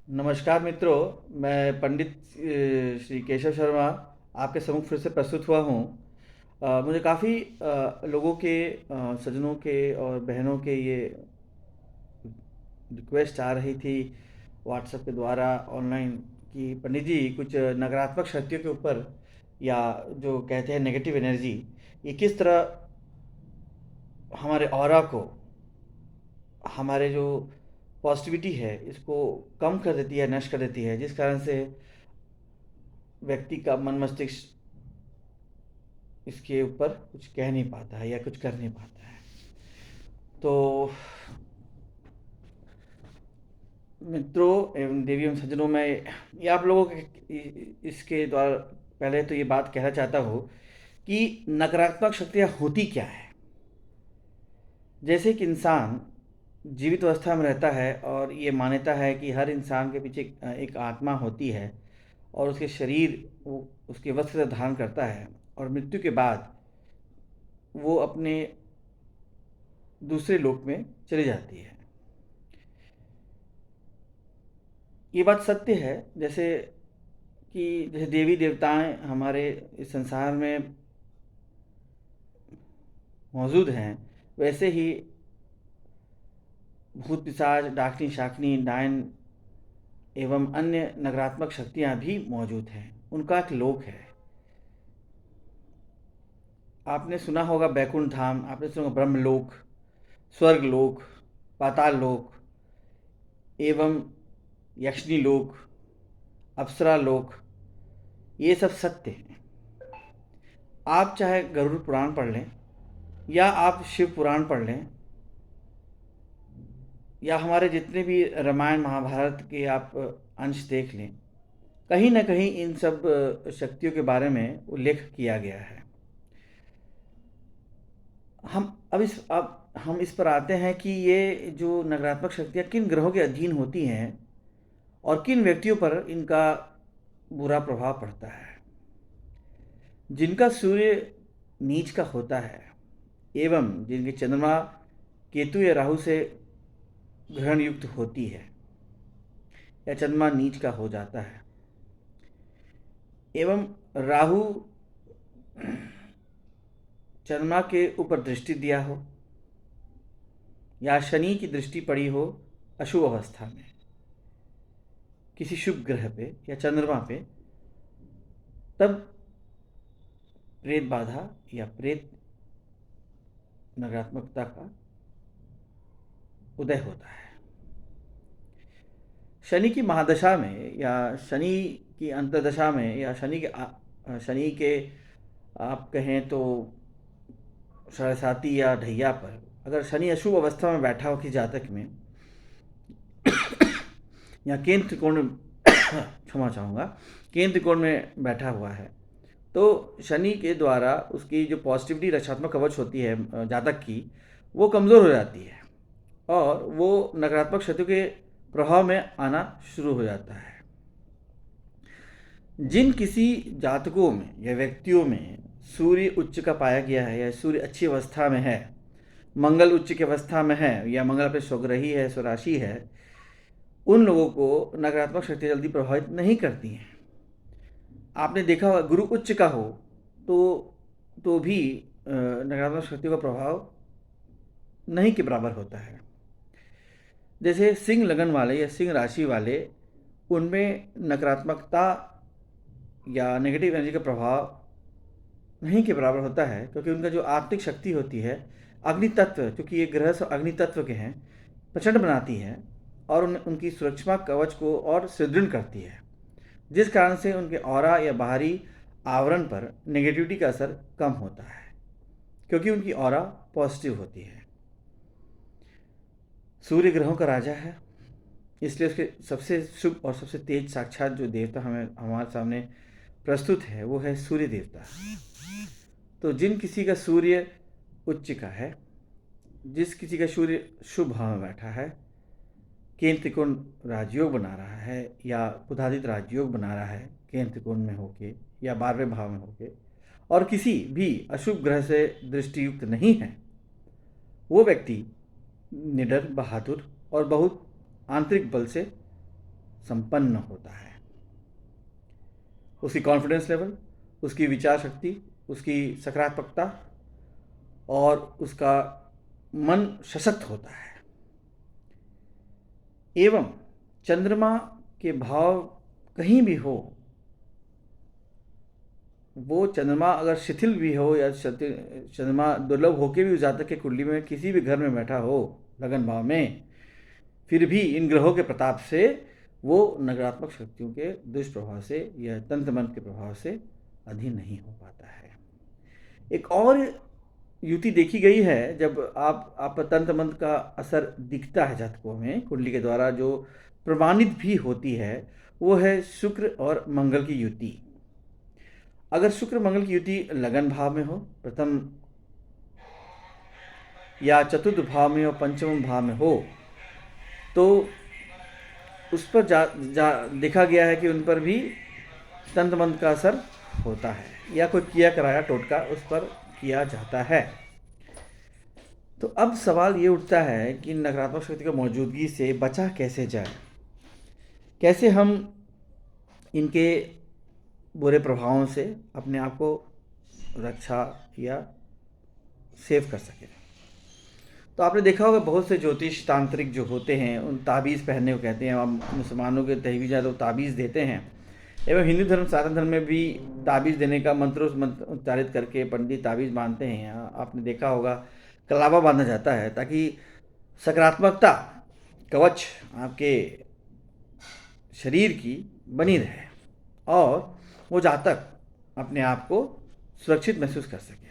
नमस्कार मित्रों, मैं पंडित श्री केशव शर्मा आपके सम्मुख फिर से प्रस्तुत हुआ हूँ। मुझे काफ़ी लोगों के, सज्जनों के और बहनों के ये रिक्वेस्ट आ रही थी व्हाट्सएप के द्वारा ऑनलाइन कि पंडित जी कुछ नकारात्मक शक्तियों के ऊपर, या जो कहते हैं नेगेटिव एनर्जी, ये किस तरह हमारे ऑरा को, हमारे जो पॉजिटिविटी है इसको कम कर देती है, नष्ट कर देती है, जिस कारण से व्यक्ति का मन मस्तिष्क इसके ऊपर कुछ कह नहीं पाता है या कुछ कर नहीं पाता है। तो मित्रों एवं देवियों सज्जनों, मैं ये आप लोगों के इसके द्वारा पहले तो ये बात कहना चाहता हूँ कि नकारात्मक शक्तियाँ होती क्या है। जैसे कि इंसान जीवित अवस्था में रहता है और ये मान्यता है कि हर इंसान के पीछे एक आत्मा होती है और उसके शरीर वो उसके वस्त्र धारण करता है, और मृत्यु के बाद वो अपने दूसरे लोक में चली जाती है। ये बात सत्य है। जैसे देवी देवताएं हमारे इस संसार में मौजूद हैं, वैसे ही भूत पिशाच, डाकिनी शाकिनी, डायन एवं अन्य नकारात्मक शक्तियां भी मौजूद हैं। उनका एक लोक है। आपने सुना होगा बैकुंठ धाम, आपने सुना होगा ब्रह्मलोक, स्वर्ग लोक, पाताल लोक एवं यक्षिणी लोक, अप्सरा लोक। ये सब सत्य हैं। आप चाहे गरुड़ पुराण पढ़ लें, या आप शिव पुराण पढ़ लें, या हमारे जितने भी रामायण महाभारत के आप अंश देख लें, कहीं ना कहीं इन सब शक्तियों के बारे में उल्लेख किया गया है। अब हम इस पर आते हैं कि ये जो नकारात्मक शक्तियाँ किन ग्रहों के अधीन होती हैं और किन व्यक्तियों पर इनका बुरा प्रभाव पड़ता है। जिनका सूर्य नीच का होता है एवं जिनकी चंद्रमा केतु या राहु से ग्रहण युक्त होती है, या चंद्रमा नीच का हो जाता है, एवं राहु चंद्रमा के ऊपर दृष्टि दिया हो, या शनि की दृष्टि पड़ी हो अशुभ अवस्था में किसी शुभ ग्रह पे या चंद्रमा पे, तब प्रेत बाधा या प्रेत नकारात्मकता का उदय होता है। शनि की महादशा में या शनि की अंतर्दशा में या शनि के आप कहें तो सरसाती या ढैया पर अगर शनि अशुभ अवस्था में बैठा हो कि जातक में, या केंद्र त्रिकोण में क्षमा चाहूँगा, केंद्र त्रिकोण में बैठा हुआ है, तो शनि के द्वारा उसकी जो पॉजिटिविटी रक्षात्मक कवच होती है जातक की, वो कमज़ोर हो जाती है और वो नकारात्मक शक्तियों के प्रभाव में आना शुरू हो जाता है। जिन किसी जातकों में या व्यक्तियों में सूर्य उच्च का पाया गया है, या सूर्य अच्छी अवस्था में है, मंगल उच्च की अवस्था में है, या मंगल अपने स्वग्रही है, स्वराशि है, उन लोगों को नकारात्मक शक्तियाँ जल्दी प्रभावित नहीं करती हैं। आपने देखा होगा गुरु उच्च का हो तो भी नकारात्मक शक्तियों का प्रभाव नहीं के बराबर होता है। जैसे सिंह लगन वाले या सिंह राशि वाले, उनमें नकारात्मकता या नेगेटिव एनर्जी का प्रभाव नहीं के बराबर होता है, क्योंकि उनका जो आत्मिक शक्ति होती है, अग्नि तत्व, क्योंकि ये ग्रह अग्नि तत्व के हैं, प्रचंड बनाती है और उनकी सुरक्षा कवच को और सुदृढ़ करती है, जिस कारण से उनके ऑरा या बाहरी आवरण पर नेगेटिविटी का असर कम होता है, क्योंकि उनकी ऑरा पॉजिटिव होती है। सूर्य ग्रहों का राजा है, इसलिए उसके सबसे शुभ और सबसे तेज साक्षात जो देवता हमें हमारे सामने प्रस्तुत है वो है सूर्य देवता। तो जिन किसी का सूर्य उच्च का है, जिस किसी का सूर्य शुभ भाव में बैठा है, केंद्र त्रिकोण राजयोग बना रहा है या बुधादित्य राजयोग बना रहा है केंद्र त्रिकोण में होके या 12वें भाव में होके, और किसी भी अशुभ ग्रह से दृष्टियुक्त नहीं है, वो व्यक्ति निडर, बहादुर और बहुत आंतरिक बल से संपन्न होता है। उसकी कॉन्फिडेंस लेवल, उसकी विचार शक्ति, उसकी सकारात्मकता और उसका मन सशक्त होता है। एवं चंद्रमा के भाव कहीं भी हो, वो चंद्रमा अगर शिथिल भी हो या चंद्रमा दुर्लभ होके भी उस जातक के कुंडली में किसी भी घर में बैठा हो लगन भाव में, फिर भी इन ग्रहों के प्रताप से वो नकारात्मक शक्तियों के दुष्प्रभाव से या तंत्र मंत्र के प्रभाव से अधीन नहीं हो पाता है। एक और युति देखी गई है, जब आप तंत्र मंत्र का असर दिखता है जातकों में कुंडली के द्वारा, जो प्रमाणित भी होती है, वो है शुक्र और मंगल की युति। अगर शुक्र मंगल की युति लगन भाव में हो, प्रथम या चतुर्थ भाव में और पंचम भाव में हो, तो उस पर देखा गया है कि उन पर भी तंत्र मंत्र का असर होता है या कोई किया कराया टोटका उस पर किया जाता है। तो अब सवाल ये उठता है कि नकारात्मक शक्ति की मौजूदगी से बचा कैसे जाए, कैसे हम इनके बुरे प्रभावों से अपने आप को रक्षा या सेव कर सकें। तो आपने देखा होगा बहुत से ज्योतिष तांत्रिक जो होते हैं उन ताबीज़ पहनने को कहते हैं। हम मुसलमानों के तहवीज़ तो ताबीज़ देते हैं, एवं हिंदू धर्म सनातन धर्म में भी ताबीज़ देने का मंत्र उच्चारित करके पंडित ताबीज़ बांधते हैं। यहाँ आपने देखा होगा कलावा बांधा जाता है ताकि सकारात्मकता कवच आपके शरीर की बनी रहे और वो जातक अपने आप को सुरक्षित महसूस कर सके।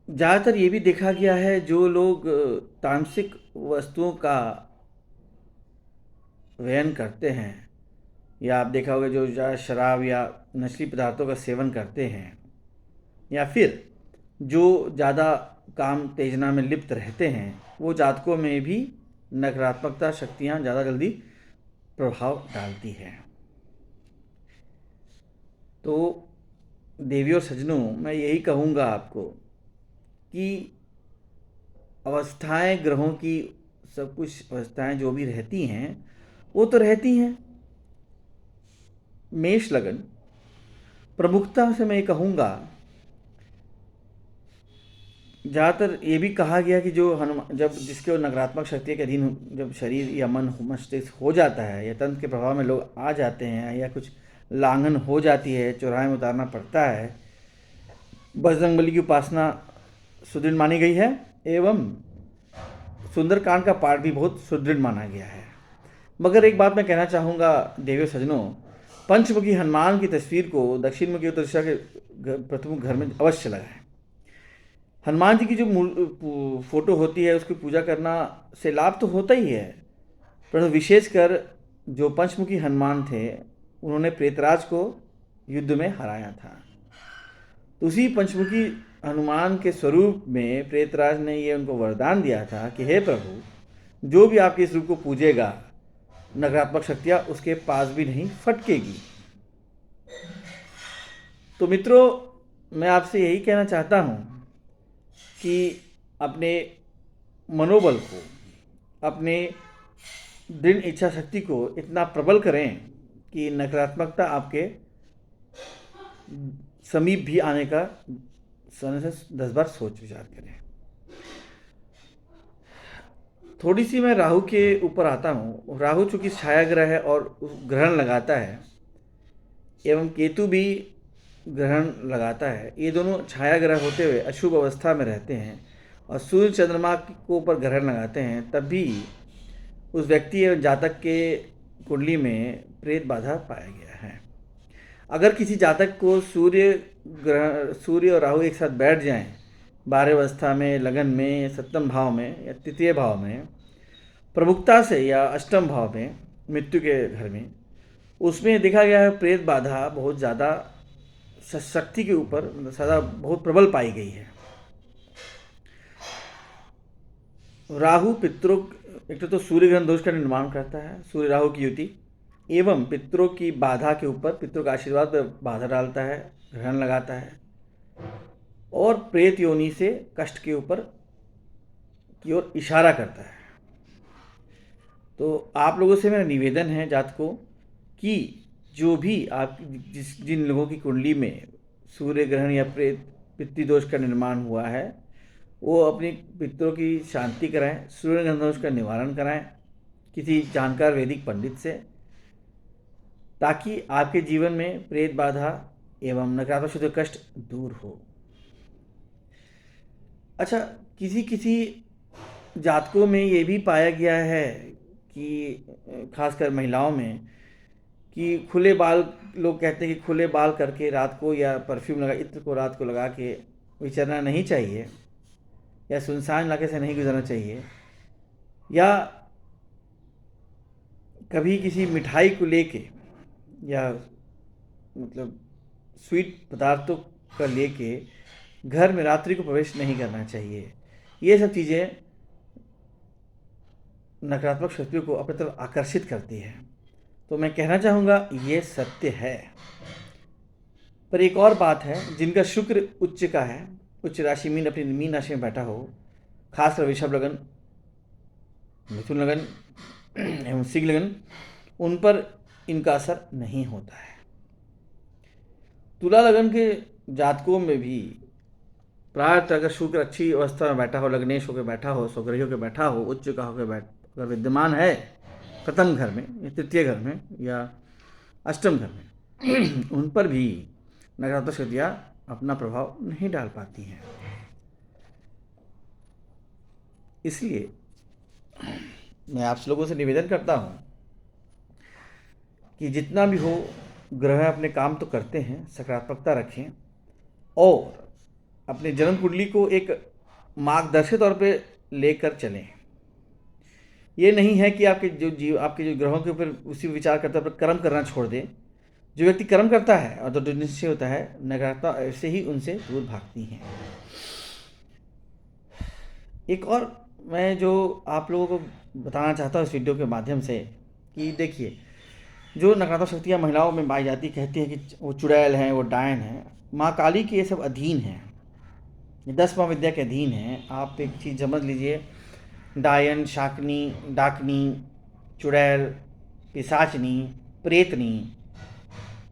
ज़्यादातर ये भी देखा गया है जो लोग तामसिक वस्तुओं का व्ययन करते हैं, या आप देखा होगा जो शराब या नशीली पदार्थों का सेवन करते हैं, या फिर जो ज़्यादा काम उत्तेजना में लिप्त रहते हैं, वो जातकों में भी नकारात्मकता शक्तियाँ ज़्यादा जल्दी प्रभाव डालती हैं। तो देवी और सज्जनों, मैं यही कहूँगा आपको कि अवस्थाएं ग्रहों की, सब कुछ अवस्थाएं जो भी रहती हैं वो तो रहती हैं। मेष लगन प्रमुखता से मैं कहूँगा, ज़्यादातर ये भी कहा गया कि जो हनुमान, जब जिसके नकारात्मक शक्ति के अधीन जब शरीर या मन मस्तिष्क हो जाता है या तंत्र के प्रभाव में लोग आ जाते हैं या कुछ लांघन हो जाती है, चौराहे में उतारना पड़ता है, बजरंगबली की उपासना सुदृढ़ मानी गई है एवं सुंदरकांड का पाठ भी बहुत सुदृढ़ माना गया है। मगर एक बात मैं कहना चाहूँगा देवियों सज्जनों, पंचमुखी हनुमान की तस्वीर को दक्षिण मुखी उत्तर दिशा के प्रमुख घर में अवश्य लगाएं। हनुमान जी की जो फोटो होती है उसकी पूजा करना से लाभ तो होता ही है, परंतु विशेषकर जो पंचमुखी हनुमान थे उन्होंने प्रेतराज को युद्ध में हराया था। तो उसी पंचमुखी हनुमान के स्वरूप में प्रेतराज ने ये उनको वरदान दिया था कि हे प्रभु, जो भी आपके इस रूप को पूजेगा नकारात्मक शक्तियाँ उसके पास भी नहीं फटकेगी। तो मित्रों, मैं आपसे यही कहना चाहता हूँ कि अपने मनोबल को, अपने दृढ़ इच्छा शक्ति को इतना प्रबल करें कि नकारात्मकता आपके समीप भी आने का समय से 10 बार सोच विचार करें। थोड़ी सी मैं राहु के ऊपर आता हूँ। राहु चूँकि छाया ग्रह है और ग्रहण लगाता है, एवं केतु भी ग्रहण लगाता है, ये दोनों छाया ग्रह होते हुए अशुभ अवस्था में रहते हैं और सूर्य चंद्रमा को ऊपर ग्रहण लगाते हैं, तब भी उस व्यक्ति एवं जातक के कुंडली में प्रेत बाधा पाया गया है। अगर किसी जातक को सूर्य और राहु एक साथ बैठ जाएं 12 अवस्था में, लगन में, सप्तम भाव में या तृतीय भाव में, प्रमुखता से या अष्टम भाव में, मृत्यु के घर में, उसमें देखा गया है प्रेत बाधा बहुत ज़्यादा शक्ति के ऊपर ज़्यादा बहुत प्रबल पाई गई है। राहु पितरों, एक तो सूर्य ग्रहण दोष का निर्माण करता है, सूर्य राहु की युति, एवं पितरों की बाधा के ऊपर, पितरों का आशीर्वाद पर बाधा डालता है, ग्रहण लगाता है, और प्रेत योनि से कष्ट के ऊपर की ओर इशारा करता है। तो आप लोगों से मेरा निवेदन है जातकों कि जो भी आप जिन लोगों की कुंडली में सूर्य ग्रहण या प्रेत पितृदोष का निर्माण हुआ है, वो अपनी पितरों की शांति कराएं, सूर्य ग्रहण दोष का निवारण कराएं किसी जानकार वैदिक पंडित से, ताकि आपके जीवन में प्रेत बाधा एवं नकारात्मक शत्रु कष्ट दूर हो। अच्छा, किसी किसी जातकों में ये भी पाया गया है कि खासकर महिलाओं में कि खुले बाल, लोग कहते हैं कि खुले बाल करके रात को या परफ्यूम लगा इत्र को रात को लगा के विचरना नहीं चाहिए, या सुनसान इलाके से नहीं गुजरना चाहिए, या कभी किसी मिठाई को लेके या मतलब स्वीट पदार्थों का लेके घर में रात्रि को प्रवेश नहीं करना चाहिए। ये सब चीज़ें नकारात्मक शक्तियों को अपनी तरफ आकर्षित करती है। तो मैं कहना चाहूँगा ये सत्य है। पर एक और बात है, जिनका शुक्र उच्च का है, उच्च राशि मीन अपनी मीन राशि में बैठा हो, खासकर वृषभ लगन, मिथुन लगन एवं सिंह लगन, उन पर इनका असर नहीं होता है। तुला लगन के जातकों में भी प्रायः अगर शुक्र अच्छी अवस्था में बैठा हो, लग्नेश होकर बैठा हो, स्वग्रही होकर बैठा हो, उच्च का होकर अगर विद्यमान है प्रथम घर में या तृतीय घर में या अष्टम घर में उन पर भी नकारात्मक शक्तियाँ अपना प्रभाव नहीं डाल पाती हैं। इसलिए मैं आप लोगों से निवेदन करता हूँ कि जितना भी हो, ग्रह अपने काम तो करते हैं, सकारात्मकता रखें और अपने जन्म कुंडली को एक मार्गदर्शक तौर पे लेकर चलें। ये नहीं है कि आपके जो ग्रहों के ऊपर उसी विचार करते हुए कर्म करना छोड़ दें। जो व्यक्ति कर्म करता है और तो निश्चय होता है, नकारात्मकता ऐसे ही उनसे दूर भागती हैं। एक और मैं जो आप लोगों को बताना चाहता हूँ इस वीडियो के माध्यम से कि देखिए, जो नकारात्मक शक्तियाँ महिलाओं में पाई जाती, कहती हैं कि वो चुड़ैल हैं, वो डायन हैं, माँ काली के ये सब अधीन हैं, 10 महाविद्या के अधीन हैं। आप एक चीज़ समझ लीजिए, डायन, शाकनी, डाकनी, चुड़ैल, पिशाचनी, प्रेतनी,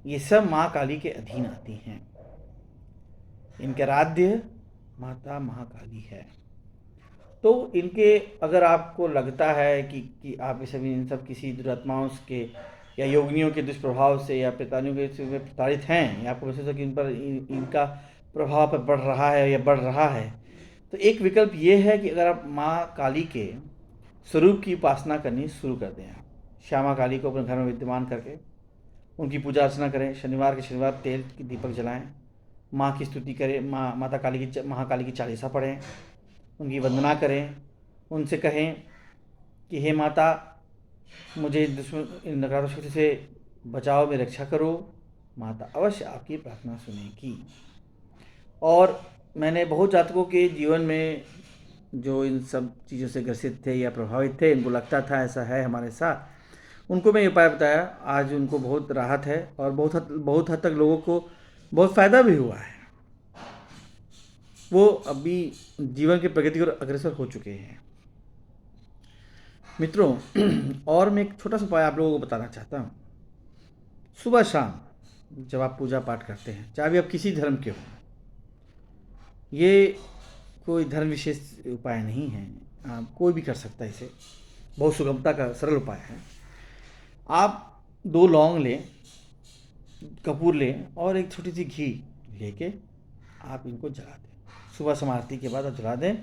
ये सब माँ काली के अधीन आती हैं। इनके आराध्य माता महाकाली है। तो इनके अगर आपको लगता है कि आप इन सब किसी दुरात्माओं के या योगिनियों के दुष्प्रभाव से या प्रेतानियों के से प्रताड़ित हैं, या आपको महसूस है कि इन पर इनका प्रभाव पर बढ़ रहा है या बढ़ रहा है, तो एक विकल्प ये है कि अगर आप माँ काली के स्वरूप की उपासना करनी शुरू कर दें। श्यामा काली को अपने घर में विद्यमान करके उनकी पूजा अर्चना करें। शनिवार के शनिवार तेल की दीपक जलाएं, माँ की स्तुति करें, माता काली की महाकाली की चालीसा पढ़ें, उनकी वंदना करें, उनसे कहें कि हे माता, मुझे दुश्मन नकारात्मक शक्ति से बचाओ, मेरी रक्षा करो। माता अवश्य आपकी प्रार्थना सुनेगी। और मैंने बहुत जातकों के जीवन में जो इन सब चीज़ों से ग्रसित थे या प्रभावित थे, इनको लगता था ऐसा है हमारे साथ, उनको मैं ये उपाय बताया। आज उनको बहुत राहत है और बहुत हद तक लोगों को बहुत फ़ायदा भी हुआ है। वो अभी जीवन की प्रगति और अग्रसर हो चुके हैं। मित्रों, और मैं एक छोटा सा उपाय आप लोगों को बताना चाहता हूँ। सुबह शाम जब आप पूजा पाठ करते हैं, चाहे भी आप किसी धर्म के हो, ये कोई धर्म विशेष उपाय नहीं है, आप कोई भी कर सकता है इसे, बहुत सुगमता का सरल उपाय है। आप 2 लौंग लें, कपूर लें और एक छोटी सी घी लेके आप इनको जला दें। सुबह समारती के बाद आप जला दें।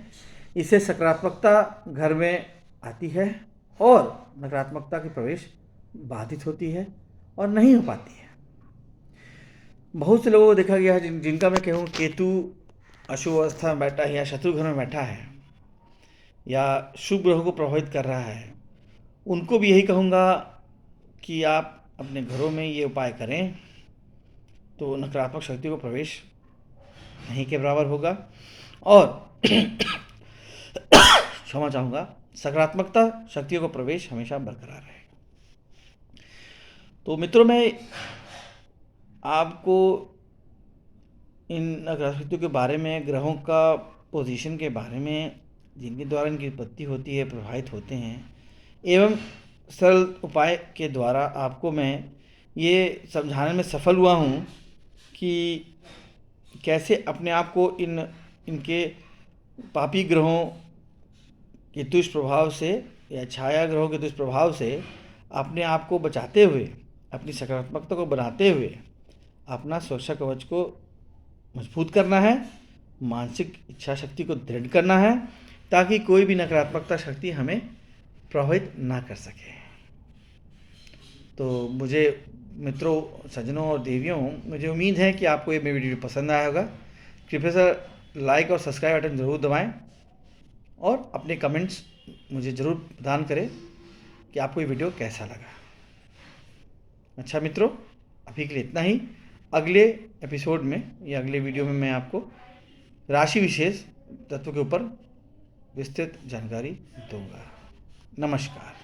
इससे सकारात्मकता घर में आती है और नकारात्मकता की प्रवेश बाधित होती है और नहीं हो पाती है। बहुत से लोगों को देखा गया है जिनका मैं कहूँ केतु अशुभ अवस्था में बैठा है या शत्रु घर में बैठा है या शुभ ग्रहों को प्रभावित कर रहा है, उनको भी यही कहूँगा कि आप अपने घरों में ये उपाय करें तो नकारात्मक शक्तियों को प्रवेश नहीं के बराबर होगा और क्षमा चाहूँगा, सकारात्मकता शक्तियों का प्रवेश हमेशा बरकरार रहेगा। तो मित्रों, मैं आपको इन नकारात्मक शक्तियों के बारे में, ग्रहों का पोजीशन के बारे में जिनके द्वारा इनकी उत्पत्ति होती है प्रभावित होते हैं। एवं सरल उपाय के द्वारा आपको मैं ये समझाने में सफल हुआ हूँ कि कैसे अपने आप को इनके पापी ग्रहों के दुष्प्रभाव से या छाया ग्रहों के दुष्प्रभाव से अपने आप को बचाते हुए, अपनी सकारात्मकता को बनाते हुए अपना सुरक्षा कवच को मजबूत करना है, मानसिक इच्छा शक्ति को दृढ़ करना है, ताकि कोई भी नकारात्मकता शक्ति हमें प्रभावित ना कर सके। तो मुझे मित्रों, सज्जनों और देवियों, मुझे उम्मीद है कि आपको ये मेरी वीडियो पसंद आया होगा। कृपया से लाइक और सब्सक्राइब बटन ज़रूर दबाएं और अपने कमेंट्स मुझे ज़रूर प्रदान करें कि आपको ये वीडियो कैसा लगा। अच्छा मित्रों, अभी के लिए इतना ही। अगले एपिसोड में या अगले वीडियो में मैं आपको राशि विशेष तत्व के ऊपर विस्तृत जानकारी दूंगा। नमस्कार।